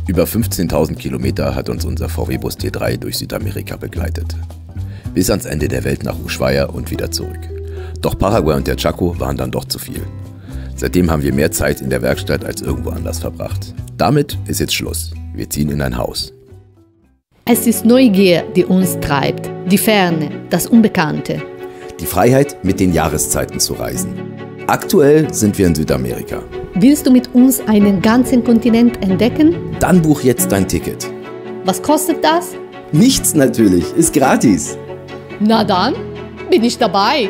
Über 15.000 Kilometer hat uns unser VW-Bus T3 durch Südamerika begleitet. Bis ans Ende der Welt nach Ushuaia und wieder zurück. Doch Paraguay und der Chaco waren dann doch zu viel. Seitdem haben wir mehr Zeit in der Werkstatt als irgendwo anders verbracht. Damit ist jetzt Schluss. Wir ziehen in ein Haus. Es ist Neugier, die uns treibt, die Ferne, das Unbekannte. Die Freiheit, mit den Jahreszeiten zu reisen. Aktuell sind wir in Südamerika. Willst du mit uns einen ganzen Kontinent entdecken? Dann buch jetzt dein Ticket. Was kostet das? Nichts natürlich, ist gratis. Na dann, bin ich dabei.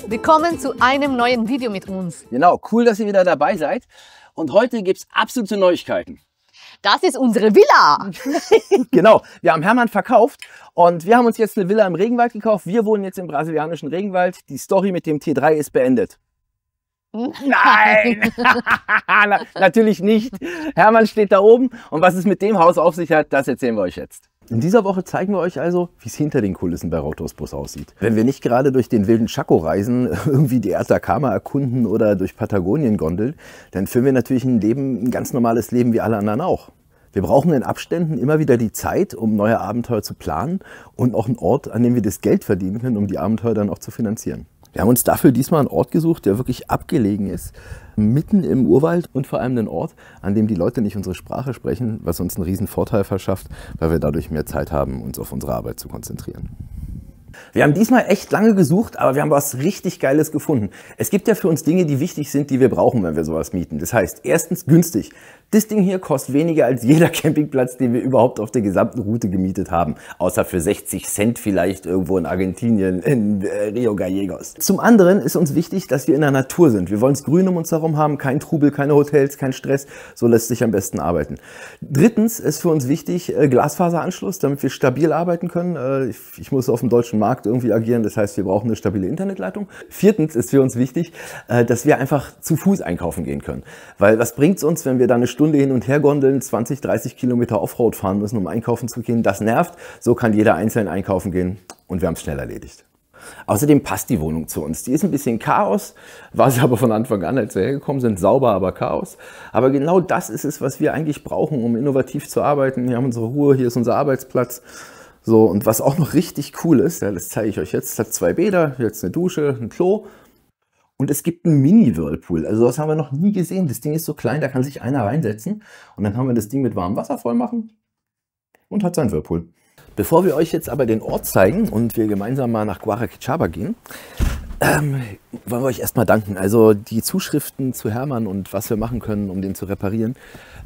Willkommen zu einem neuen Video mit uns. Genau, cool, dass ihr wieder dabei seid. Und heute gibt es absolute Neuigkeiten. Das ist unsere Villa. Genau, wir haben Hermann verkauft und wir haben uns jetzt eine Villa im Regenwald gekauft. Wir wohnen jetzt im brasilianischen Regenwald. Die Story mit dem T3 ist beendet. Nein, natürlich nicht. Hermann steht da oben und was es mit dem Haus auf sich hat, das erzählen wir euch jetzt. In dieser Woche zeigen wir euch also, wie es hinter den Kulissen bei Rautos Bus aussieht. Wenn wir nicht gerade durch den wilden Chaco reisen, irgendwie die Atacama erkunden oder durch Patagonien gondeln, dann führen wir natürlich ein ganz normales Leben wie alle anderen auch. Wir brauchen in Abständen immer wieder die Zeit, um neue Abenteuer zu planen und auch einen Ort, an dem wir das Geld verdienen können, um die Abenteuer dann auch zu finanzieren. Wir haben uns dafür diesmal einen Ort gesucht, der wirklich abgelegen ist, mitten im Urwald und vor allem einen Ort, an dem die Leute nicht unsere Sprache sprechen, was uns einen riesen Vorteil verschafft, weil wir dadurch mehr Zeit haben, uns auf unsere Arbeit zu konzentrieren. Wir haben diesmal echt lange gesucht, aber wir haben was richtig Geiles gefunden. Es gibt ja für uns Dinge, die wichtig sind, die wir brauchen, wenn wir sowas mieten. Das heißt, erstens günstig. Das Ding hier kostet weniger als jeder Campingplatz, den wir überhaupt auf der gesamten Route gemietet haben. Außer für 60 Cent vielleicht irgendwo in Argentinien, in Rio Gallegos. Zum anderen ist uns wichtig, dass wir in der Natur sind. Wir wollen es grün um uns herum haben, kein Trubel, keine Hotels, kein Stress. So lässt sich am besten arbeiten. Drittens ist für uns wichtig Glasfaseranschluss, damit wir stabil arbeiten können. Ich muss auf dem deutschen Markt irgendwie agieren, das heißt, wir brauchen eine stabile Internetleitung. Viertens ist für uns wichtig, dass wir einfach zu Fuß einkaufen gehen können. Weil was bringt es uns, wenn wir da eine Stunde hin und her gondeln, 20, 30 Kilometer Offroad fahren müssen, um einkaufen zu gehen? Das nervt. So kann jeder einzeln einkaufen gehen und wir haben es schnell erledigt. Außerdem passt die Wohnung zu uns. Die ist ein bisschen Chaos, war sie aber von Anfang an, als wir hergekommen sind, sauber, aber Chaos. Aber genau das ist es, was wir eigentlich brauchen, um innovativ zu arbeiten. Wir haben unsere Ruhe, hier ist unser Arbeitsplatz. So, und was auch noch richtig cool ist, ja, das zeige ich euch jetzt, es hat 2 Bäder, jetzt eine Dusche, ein Klo und es gibt einen Mini-Whirlpool. Also das haben wir noch nie gesehen. Das Ding ist so klein, da kann sich einer reinsetzen und dann haben wir das Ding mit warmem Wasser voll machen und hat seinen Whirlpool. Bevor wir euch jetzt aber den Ort zeigen und wir gemeinsam mal nach Guaraquechaba gehen, wollen wir euch erstmal danken. Also die Zuschriften zu Hermann und was wir machen können, um den zu reparieren,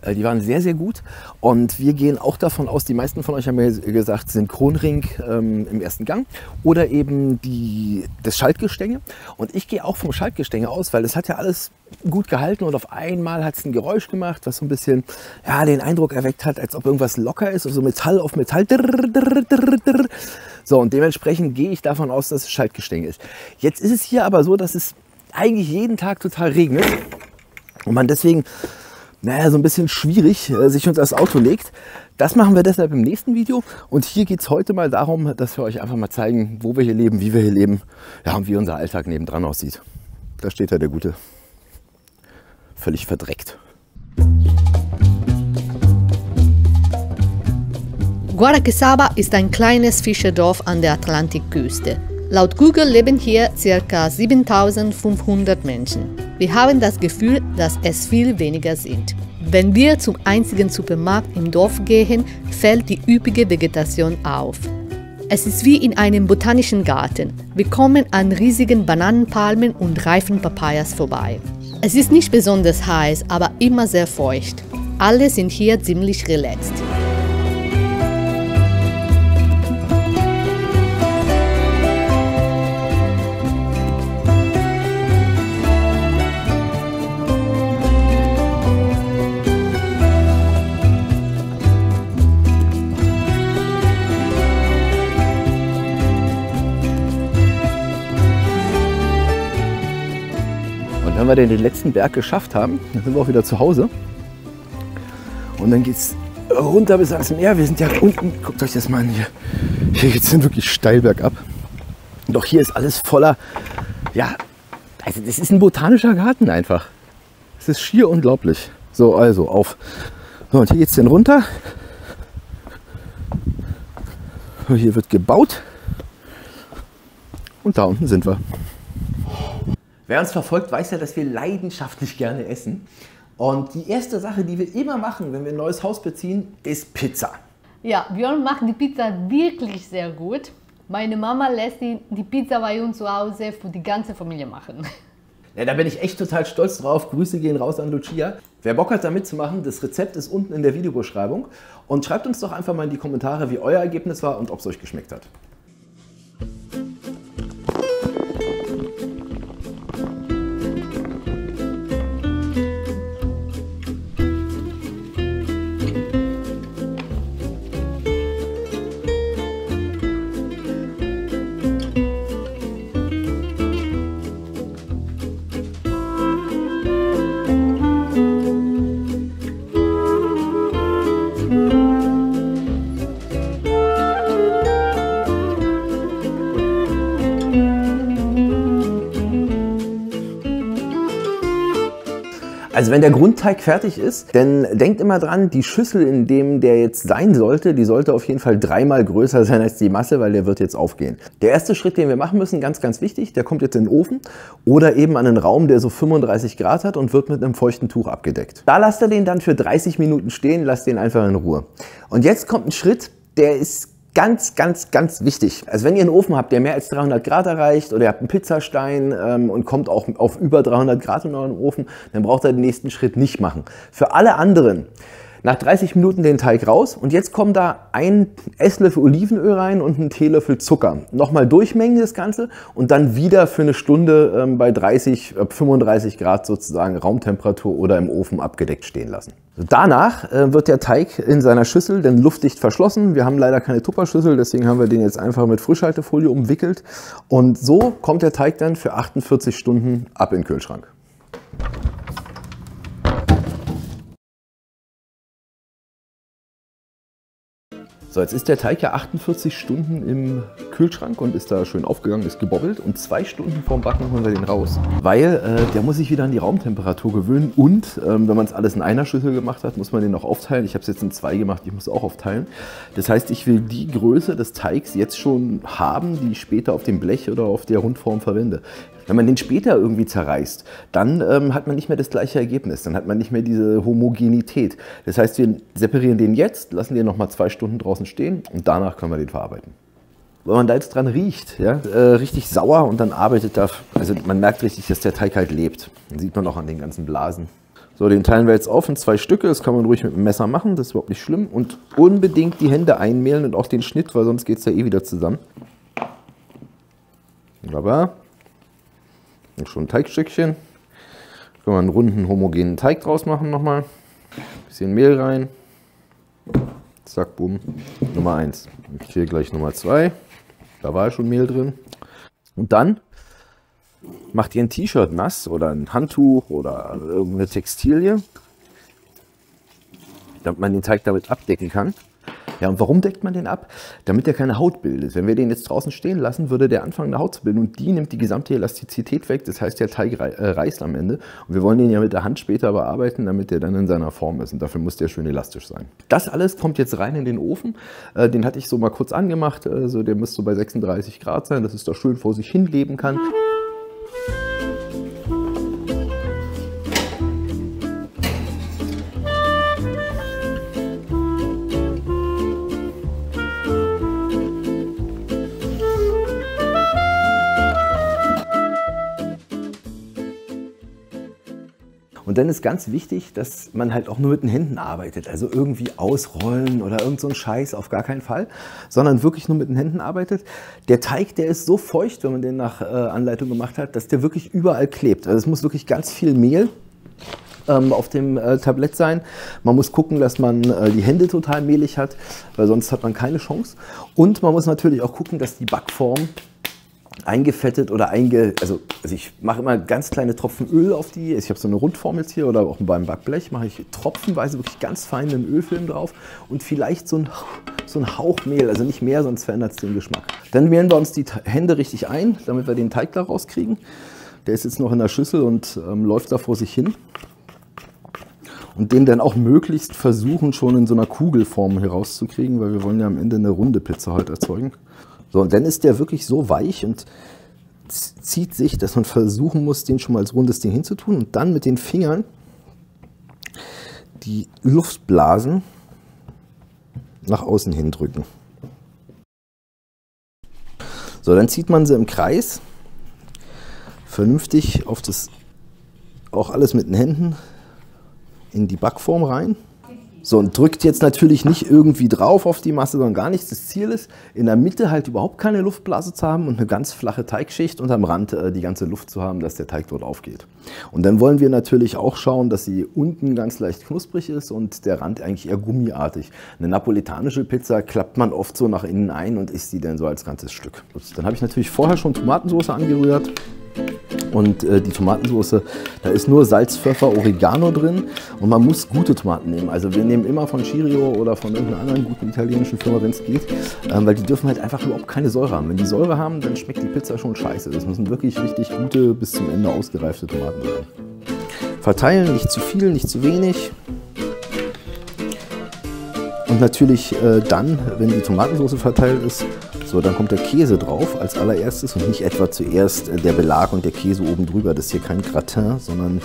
die waren sehr, sehr gut. Und wir gehen auch davon aus, die meisten von euch haben mir gesagt, Synchronring im ersten Gang oder eben das Schaltgestänge. Und ich gehe auch vom Schaltgestänge aus, weil das hat ja alles gut gehalten und auf einmal hat es ein Geräusch gemacht, was so ein bisschen den Eindruck erweckt hat, als ob irgendwas locker ist, also Metall auf Metall. So, und dementsprechend gehe ich davon aus, dass es Schaltgestänge ist. Jetzt ist es hier aber so, dass es eigentlich jeden Tag total regnet und man deswegen, so ein bisschen schwierig sich unter das Auto legt. Das machen wir deshalb im nächsten Video. Und hier geht es heute mal darum, dass wir euch einfach mal zeigen, wo wir hier leben, wie wir hier leben, ja, und wie unser Alltag nebendran aussieht. Da steht ja der Gute. Völlig verdreckt. Guaraquechaba ist ein kleines Fischerdorf an der Atlantikküste. Laut Google leben hier ca. 7.500 Menschen. Wir haben das Gefühl, dass es viel weniger sind. Wenn wir zum einzigen Supermarkt im Dorf gehen, fällt die üppige Vegetation auf. Es ist wie in einem botanischen Garten. Wir kommen an riesigen Bananenpalmen und reifen Papayas vorbei. Es ist nicht besonders heiß, aber immer sehr feucht. Alle sind hier ziemlich relaxed. Wenn wir den letzten Berg geschafft haben, dann sind wir auch wieder zu Hause. Und dann geht es runter bis ans Meer. Wir sind ja unten, guckt euch das mal an hier. Hier geht es wirklich steil bergab. Doch hier ist alles voller, ja, also das ist ein botanischer Garten einfach. Es ist schier unglaublich. So, also auf. So, und hier geht es dann runter. So, hier wird gebaut. Und da unten sind wir. Wer uns verfolgt, weiß ja, dass wir leidenschaftlich gerne essen. Und die erste Sache, die wir immer machen, wenn wir ein neues Haus beziehen, ist Pizza. Ja, Björn macht die Pizza wirklich sehr gut. Meine Mama lässt die Pizza bei uns zu Hause für die ganze Familie machen. Ja, da bin ich echt total stolz drauf. Grüße gehen raus an Lucia. Wer Bock hat, da mitzumachen, das Rezept ist unten in der Videobeschreibung. Und schreibt uns doch einfach mal in die Kommentare, wie euer Ergebnis war und ob es euch geschmeckt hat. Also wenn der Grundteig fertig ist, dann denkt immer dran, die Schüssel, in dem der jetzt sein sollte, die sollte auf jeden Fall 3-mal größer sein als die Masse, weil der wird jetzt aufgehen. Der erste Schritt, den wir machen müssen, ganz, ganz wichtig, der kommt jetzt in den Ofen oder eben an einen Raum, der so 35 Grad hat und wird mit einem feuchten Tuch abgedeckt. Da lasst ihr den dann für 30 Minuten stehen, lasst den einfach in Ruhe. Und jetzt kommt ein Schritt, der ist ganz, ganz, ganz wichtig. Also wenn ihr einen Ofen habt, der mehr als 300 Grad erreicht oder ihr habt einen Pizzastein und kommt auch auf über 300 Grad in euren Ofen, dann braucht ihr den nächsten Schritt nicht machen. Für alle anderen, nach 30 Minuten den Teig raus und jetzt kommen da ein Esslöffel Olivenöl rein und ein Teelöffel Zucker. Nochmal durchmengen das Ganze und dann wieder für eine Stunde bei 35 Grad sozusagen Raumtemperatur oder im Ofen abgedeckt stehen lassen. Danach wird der Teig in seiner Schüssel dann luftdicht verschlossen. Wir haben leider keine Tupperschüssel, deswegen haben wir den jetzt einfach mit Frischhaltefolie umwickelt. Und so kommt der Teig dann für 48 Stunden ab in den Kühlschrank. So, jetzt ist der Teig ja 48 Stunden im Kühlschrank und ist da schön aufgegangen, ist gebobbelt und 2 Stunden vorm Backen holen wir den raus. Weil der muss sich wieder an die Raumtemperatur gewöhnen und wenn man es alles in einer Schüssel gemacht hat, muss man den noch aufteilen. Ich habe es jetzt in 2 gemacht, ich muss auch aufteilen. Das heißt, ich will die Größe des Teigs jetzt schon haben, die ich später auf dem Blech oder auf der Rundform verwende. Wenn man den später irgendwie zerreißt, dann hat man nicht mehr das gleiche Ergebnis, dann hat man nicht mehr diese Homogenität. Das heißt, wir separieren den jetzt, lassen den nochmal 2 Stunden draußen stehen und danach können wir den verarbeiten. Wenn man da jetzt dran riecht, ja, richtig sauer und dann arbeitet da, also man merkt richtig, dass der Teig halt lebt. Das sieht man auch an den ganzen Blasen. So, den teilen wir jetzt auf in 2 Stücke, das kann man ruhig mit dem Messer machen, das ist überhaupt nicht schlimm. Und unbedingt die Hände einmehlen und auch den Schnitt, weil sonst geht es ja eh wieder zusammen. Wunderbar. Und schon ein Teigstückchen. Können wir einen runden, homogenen Teig draus machen nochmal. Bisschen Mehl rein. Zack, bumm. Nummer 1. Und hier gleich Nummer 2. Da war ja schon Mehl drin. Und dann macht ihr ein T-Shirt nass oder ein Handtuch oder irgendeine Textilie, damit man den Teig damit abdecken kann. Ja, und warum deckt man den ab? Damit er keine Haut bildet. Wenn wir den jetzt draußen stehen lassen, würde der anfangen, eine Haut zu bilden und die nimmt die gesamte Elastizität weg. Das heißt, der Teig reißt am Ende. Und wir wollen den ja mit der Hand später bearbeiten, damit der dann in seiner Form ist. Und dafür muss der schön elastisch sein. Das alles kommt jetzt rein in den Ofen. Den hatte ich so mal kurz angemacht. Also der müsste so bei 36 Grad sein, dass es da schön vor sich hin leben kann. Und dann ist ganz wichtig, dass man halt auch nur mit den Händen arbeitet. Also irgendwie ausrollen oder irgend so ein Scheiß, auf gar keinen Fall. Sondern wirklich nur mit den Händen arbeitet. Der Teig, der ist so feucht, wenn man den nach Anleitung gemacht hat, dass der wirklich überall klebt. Also es muss wirklich ganz viel Mehl auf dem Tablett sein. Man muss gucken, dass man die Hände total mehlig hat, weil sonst hat man keine Chance. Und man muss natürlich auch gucken, dass die Backform eingefettet oder also ich mache immer ganz kleine Tropfen Öl auf die, ich habe so eine Rundform jetzt hier oder auch beim Backblech mache ich tropfenweise wirklich ganz feinen Ölfilm drauf und vielleicht so ein Hauch Mehl, also nicht mehr, sonst verändert es den Geschmack. Dann mehlen wir uns die Hände richtig ein, damit wir den Teig da rauskriegen. Der ist jetzt noch in der Schüssel und läuft da vor sich hin. Und den dann auch möglichst versuchen, schon in so einer Kugelform herauszukriegen, weil wir wollen ja am Ende eine runde Pizza heute erzeugen. So, und dann ist der wirklich so weich und zieht sich, dass man versuchen muss, den schon mal als rundes Ding hinzutun und dann mit den Fingern die Luftblasen nach außen hin drücken. So, dann zieht man sie im Kreis, vernünftig auf das, auch alles mit den Händen, in die Backform rein. So, und drückt jetzt natürlich nicht irgendwie drauf auf die Masse, sondern gar nichts. Das Ziel ist, in der Mitte halt überhaupt keine Luftblase zu haben und eine ganz flache Teigschicht und am Rand die ganze Luft zu haben, dass der Teig dort aufgeht. Und dann wollen wir natürlich auch schauen, dass sie unten ganz leicht knusprig ist und der Rand eigentlich eher gummiartig. Eine napolitanische Pizza klappt man oft so nach innen ein und isst die dann so als ganzes Stück. Dann habe ich natürlich vorher schon Tomatensauce angerührt. Und die Tomatensauce, da ist nur Salz, Pfeffer, Oregano drin und man muss gute Tomaten nehmen. Also wir nehmen immer von Chirio oder von irgendeiner anderen guten italienischen Firma, wenn es geht, weil die dürfen halt einfach überhaupt keine Säure haben. Wenn die Säure haben, dann schmeckt die Pizza schon scheiße. Das müssen wirklich richtig gute, bis zum Ende ausgereifte Tomaten sein. Verteilen, nicht zu viel, nicht zu wenig. Und natürlich dann, wenn die Tomatensauce verteilt ist, so, dann kommt der Käse drauf als allererstes und nicht etwa zuerst der Belag und der Käse oben drüber. Das ist hier kein Gratin, sondern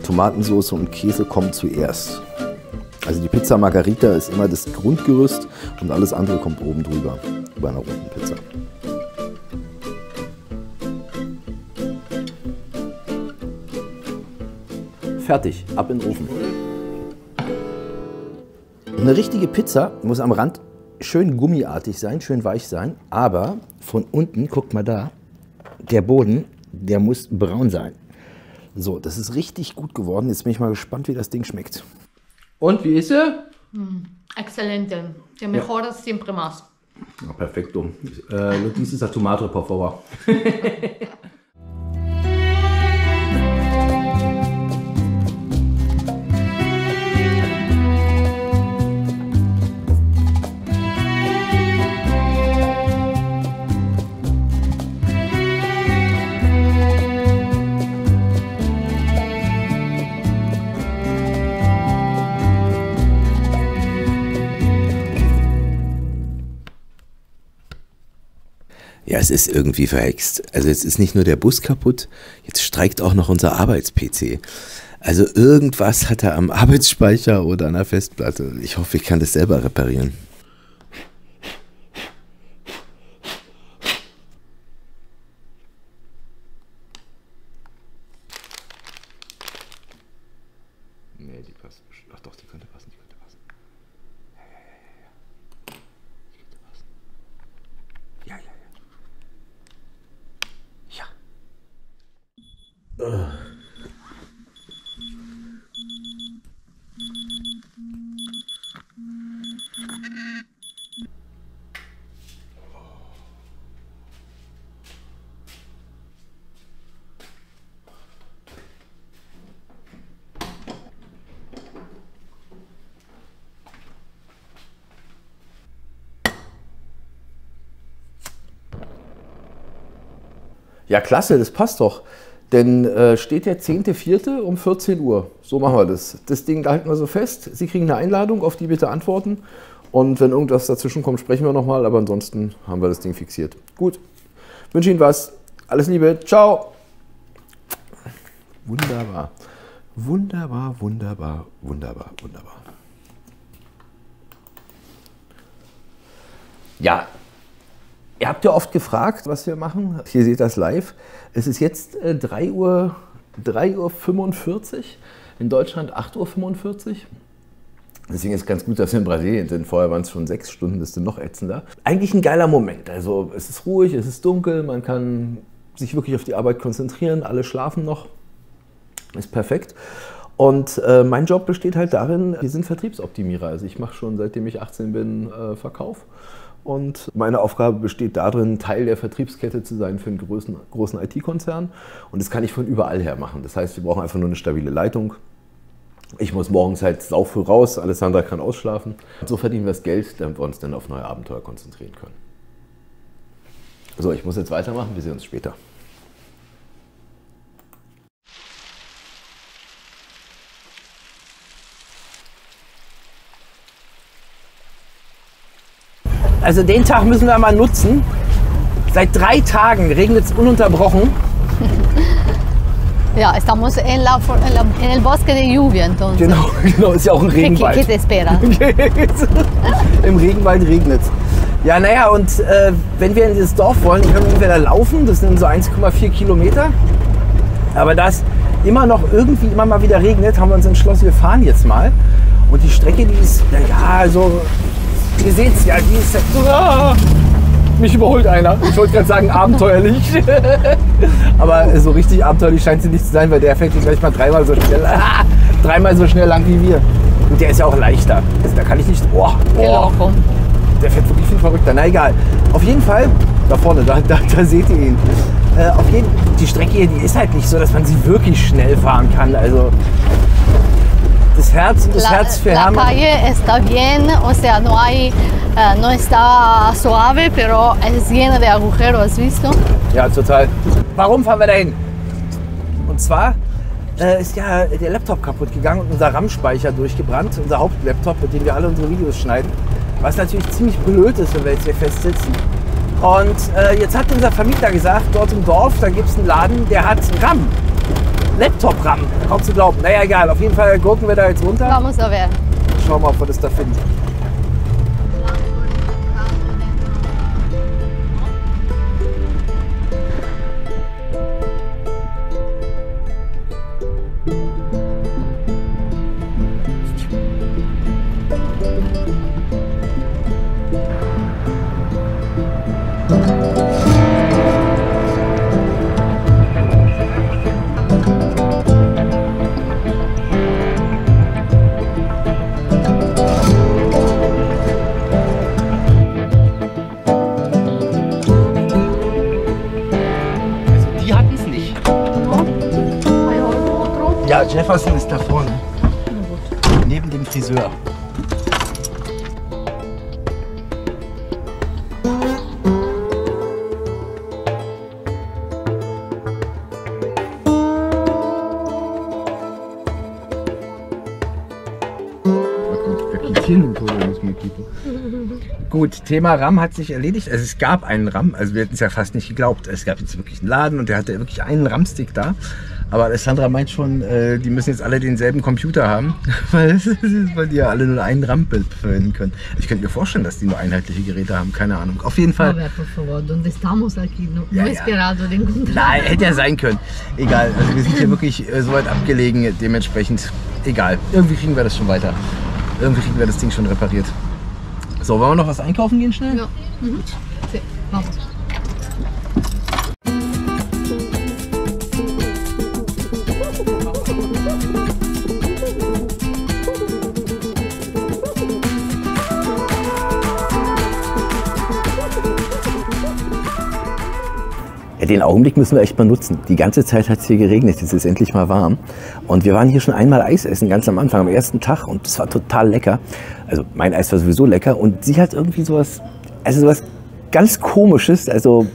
Tomatensauce und Käse kommen zuerst. Also die Pizza Margherita ist immer das Grundgerüst und alles andere kommt oben drüber, bei einer runden Pizza. Fertig, ab in den Ofen. Eine richtige Pizza muss am Rand schön gummiartig sein, schön weich sein, aber von unten, guckt mal da, der Boden, der muss braun sein. So, das ist richtig gut geworden. Jetzt bin ich mal gespannt, wie das Ding schmeckt. Und, wie ist er? Excelente. Der mejor siempre más. Ja, perfekto. Lo dices a tu madre, por favor. Ja, es ist irgendwie verhext. Also jetzt ist nicht nur der Bus kaputt, jetzt streikt auch noch unser Arbeits-PC. Also irgendwas hat er am Arbeitsspeicher oder an der Festplatte. Ich hoffe, ich kann das selber reparieren. Nee, die passt. Ach doch, die könnte passen, die könnte passen. Ja. Die könnte passen. Ja. Ja, klasse, das passt doch. Denn steht der 10.04. um 14 Uhr. So machen wir das. Das Ding halten wir so fest. Sie kriegen eine Einladung, auf die bitte antworten. Und wenn irgendwas dazwischen kommt, sprechen wir nochmal. Aber ansonsten haben wir das Ding fixiert. Gut. Wünsche Ihnen was. Alles Liebe. Ciao. Wunderbar. Wunderbar, wunderbar, wunderbar, wunderbar. Ja. Ihr habt ja oft gefragt, was wir machen. Hier seht ihr das live. Es ist jetzt 3:45 Uhr, in Deutschland 8:45 Uhr. Deswegen ist es ganz gut, dass wir in Brasilien sind. Vorher waren es schon 6 Stunden, das ist dann noch ätzender. Eigentlich ein geiler Moment. Also es ist ruhig, es ist dunkel, man kann sich wirklich auf die Arbeit konzentrieren, alle schlafen noch. Ist perfekt. Und mein Job besteht halt darin, wir sind Vertriebsoptimierer. Also ich mache schon, seitdem ich 18 bin, Verkauf. Und meine Aufgabe besteht darin, Teil der Vertriebskette zu sein für einen großen IT-Konzern. Und das kann ich von überall her machen. Das heißt, wir brauchen einfach nur eine stabile Leitung. Ich muss morgens halt saufrüh raus, Alessandra kann ausschlafen. Und so verdienen wir das Geld, damit wir uns dann auf neue Abenteuer konzentrieren können. So, ich muss jetzt weitermachen, wir sehen uns später. Also den Tag müssen wir mal nutzen. Seit 3 Tagen regnet es ununterbrochen. Ja, estamos en el bosque de lluvia, entonces. Genau, ist ja auch ein Regenwald. ¿Qué te espera? Im Regenwald regnet es. Ja, naja, und wenn wir in dieses Dorf wollen, können wir entweder laufen, das sind so 1,4 Kilometer. Aber da es immer mal wieder regnet, haben wir uns entschlossen, wir fahren jetzt mal. Und die Strecke, die ist, ja, also, ihr seht es ja, die ist, mich überholt einer. Ich wollte gerade sagen, abenteuerlich. Aber so richtig abenteuerlich scheint sie nicht zu sein, weil der fährt hier gleich mal dreimal so schnell lang wie wir. Und der ist ja auch leichter. Also da kann ich nicht, der fährt wirklich viel verrückter. Na egal. Auf jeden Fall, da vorne, da seht ihr ihn. Die Strecke hier, die ist halt nicht so, dass man sie wirklich schnell fahren kann. Also das Herz für Hermann. La calle está bien, o sea, no está suave, pero es llena de agujeros, ¿has visto? Ja, total. Warum fahren wir dahin? Und zwar ist ja der Laptop kaputt gegangen und unser RAM-Speicher durchgebrannt, unser Hauptlaptop, mit dem wir alle unsere Videos schneiden. Was natürlich ziemlich blöd ist, wenn wir jetzt hier festsitzen. Und jetzt hat unser Vermieter gesagt, dort im Dorf, da gibt es einen Laden, der hat RAM. Laptop-RAM, kaum zu glauben. Naja, egal, auf jeden Fall gucken wir da jetzt runter. Vamos a ver. Schauen wir mal, ob wir das da finden. Ja, Jefferson ist da vorne. Neben dem Friseur. Gut, Thema RAM hat sich erledigt. Also es gab einen RAM, also wir hätten es ja fast nicht geglaubt. Es gab jetzt wirklich einen Laden und der hatte wirklich einen RAM-Stick da. Aber Alessandra meint schon, die müssen jetzt alle denselben Computer haben, weil die ja alle nur einen RAM-Bild verwenden können. Ich könnte mir vorstellen, dass die nur einheitliche Geräte haben, keine Ahnung. Auf jeden Fall. A ver, por favor, ¿dónde estamos aquí? No he esperado de encontrar. Nein, hätte ja sein können. Egal, also wir sind hier wirklich so weit abgelegen, dementsprechend egal. Irgendwie kriegen wir das schon weiter. Irgendwie kriegen wir das Ding schon repariert. So, wollen wir noch was einkaufen gehen schnell? Ja. Sí, vamos. Ja, den Augenblick müssen wir echt mal nutzen. Die ganze Zeit hat es hier geregnet, jetzt ist es endlich mal warm. Und wir waren hier schon einmal Eis essen, ganz am Anfang, am ersten Tag. Und es war total lecker. Also mein Eis war sowieso lecker. Und sie hat irgendwie sowas ganz Komisches. Also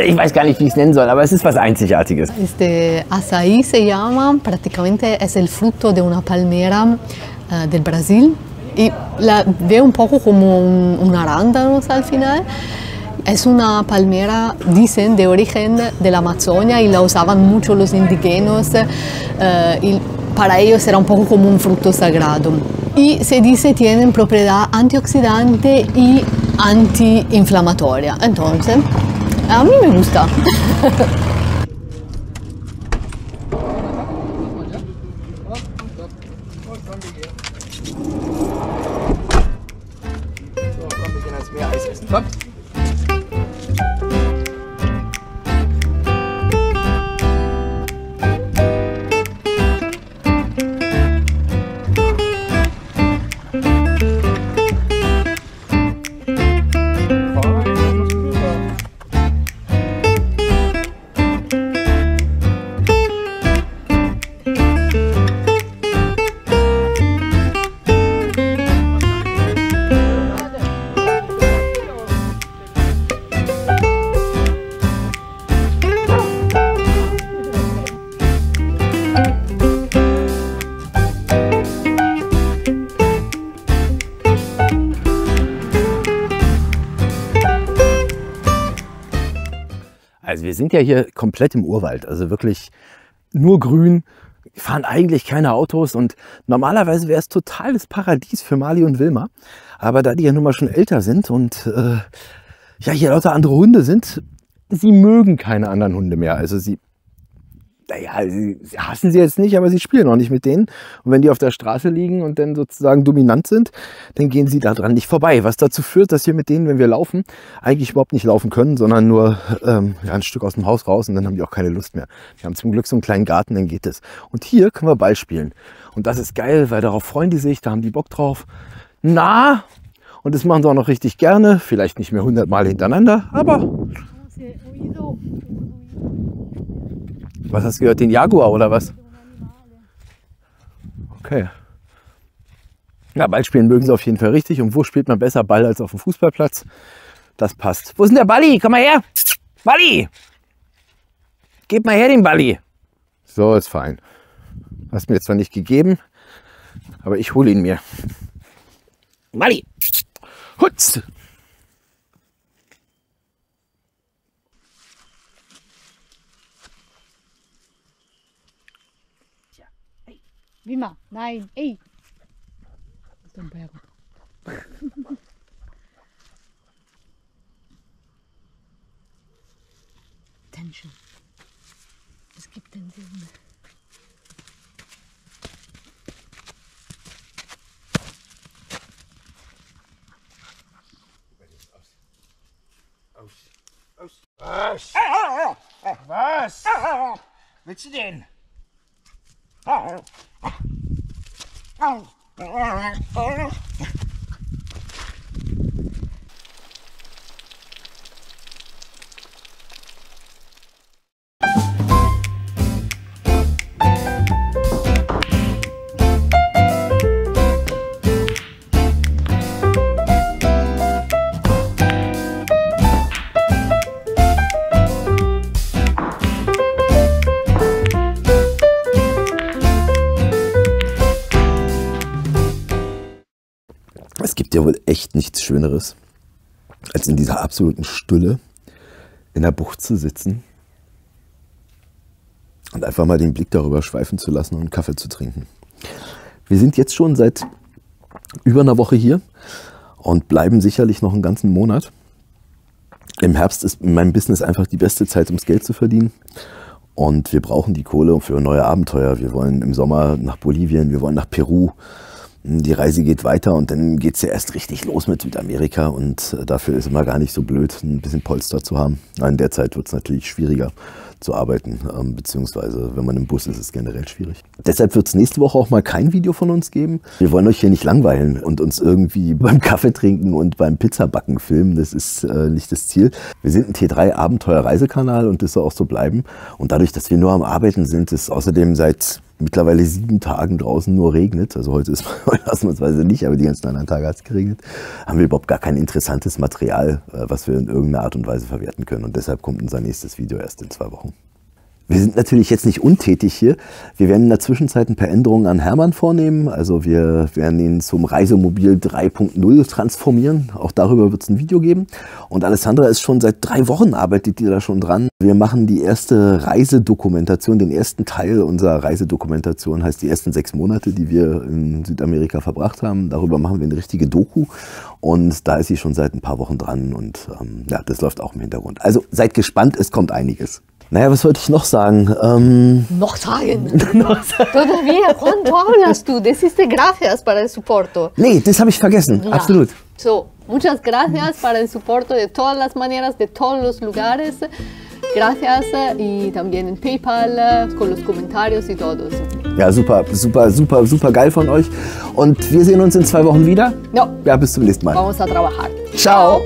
ich weiß gar nicht, wie ich es nennen soll, aber es ist was Einzigartiges. Este azaí se llama, prácticamente es el fruto de una palmera del Brasil. Y la veo un poco como un arándanos al final. Es una palmera, dicen, de origen de la Amazonia y la usaban mucho los indígenas y para ellos era un poco como un fruto sagrado. Y se dice tienen propiedad antioxidante y antiinflamatoria. Entonces, a mí me gusta. wir sind ja hier komplett im Urwald, also wirklich nur grün, fahren eigentlich keine Autos und normalerweise wäre es totales Paradies für Mali und Wilma. Aber da die ja nun mal schon älter sind und ja, hier lauter andere Hunde sind, sie mögen keine anderen Hunde mehr. Also sie hassen sie jetzt nicht, aber sie spielen auch nicht mit denen. Und wenn die auf der Straße liegen und dann sozusagen dominant sind, dann gehen sie da dran nicht vorbei. Was dazu führt, dass wir mit denen, wenn wir laufen, eigentlich überhaupt nicht laufen können, sondern nur ja, ein Stück aus dem Haus raus und dann haben die auch keine Lust mehr. Wir haben zum Glück so einen kleinen Garten, dann geht es. Und hier können wir Ball spielen. Und das ist geil, weil darauf freuen die sich, da haben die Bock drauf. Na, und das machen sie auch noch richtig gerne. Vielleicht nicht mehr 100 Mal hintereinander, aber... Was hast du gehört? Den Jaguar oder was? Okay. Ja, Ball spielen mögen sie auf jeden Fall richtig. Und wo spielt man besser Ball als auf dem Fußballplatz? Das passt. Wo ist denn der Balli? Komm mal her! Balli! Gib mal her den Balli! So, ist fein. Hast mir jetzt zwar nicht gegeben, aber ich hole ihn mir. Balli! Hutz! Wilma, nein, ey. Das ist ein Perro. Tension. Es gibt Tension. Was? Was? Willst du denn? Es gibt ja wohl echt nichts Schöneres, als in dieser absoluten Stille in der Bucht zu sitzen und einfach mal den Blick darüber schweifen zu lassen und einen Kaffee zu trinken. Wir sind jetzt schon seit über einer Woche hier und bleiben sicherlich noch einen ganzen Monat. Im Herbst ist in meinem Business einfach die beste Zeit, ums Geld zu verdienen. Und wir brauchen die Kohle für neue Abenteuer. Wir wollen im Sommer nach Bolivien, wir wollen nach Peru. Die Reise geht weiter und dann geht es ja erst richtig los mit Südamerika und dafür ist immer gar nicht so blöd, ein bisschen Polster zu haben. In der Zeit wird es natürlich schwieriger zu arbeiten, beziehungsweise wenn man im Bus ist, ist es generell schwierig. Deshalb wird es nächste Woche auch mal kein Video von uns geben. Wir wollen euch hier nicht langweilen und uns irgendwie beim Kaffee trinken und beim Pizzabacken filmen. Das ist nicht das Ziel. Wir sind ein T3 Abenteuer-Reisekanal und das soll auch so bleiben. Und dadurch, dass wir nur am Arbeiten sind, ist außerdem seit mittlerweile 7 Tagen draußen nur regnet. Also heute ist ausnahmsweise nicht, aber die ganzen anderen Tage hat es geregnet. Haben wir überhaupt gar kein interessantes Material, was wir in irgendeiner Art und Weise verwerten können. Und deshalb kommt unser nächstes Video erst in 2 Wochen. Wir sind natürlich jetzt nicht untätig hier. Wir werden in der Zwischenzeit ein paar Änderungen an Hermann vornehmen. Also wir werden ihn zum Reisemobil 3.0 transformieren. Auch darüber wird es ein Video geben. Und Alessandra ist schon seit 3 Wochen, arbeitet die da schon dran. Wir machen die erste Reisedokumentation, den ersten Teil unserer Reisedokumentation, heißt die ersten 6 Monate, die wir in Südamerika verbracht haben. Darüber machen wir eine richtige Doku. Und da ist sie schon seit ein paar Wochen dran. Und ja, das läuft auch im Hintergrund. Also seid gespannt, es kommt einiges. Naja, was wollte ich noch sagen? Noch sagen? Todavía, ¿cuánto hablas tú? Deciste gracias para el soporto. Nee, das habe ich vergessen, Ja. absolut. So, muchas gracias para el soporto de todas las maneras, de todos los lugares. Gracias y también en PayPal con los comentarios y todo. Ja, super, super, super, super geil von euch. Und wir sehen uns in 2 Wochen wieder. No, Ja, bis zum nächsten Mal. vamos a trabajar. Ciao.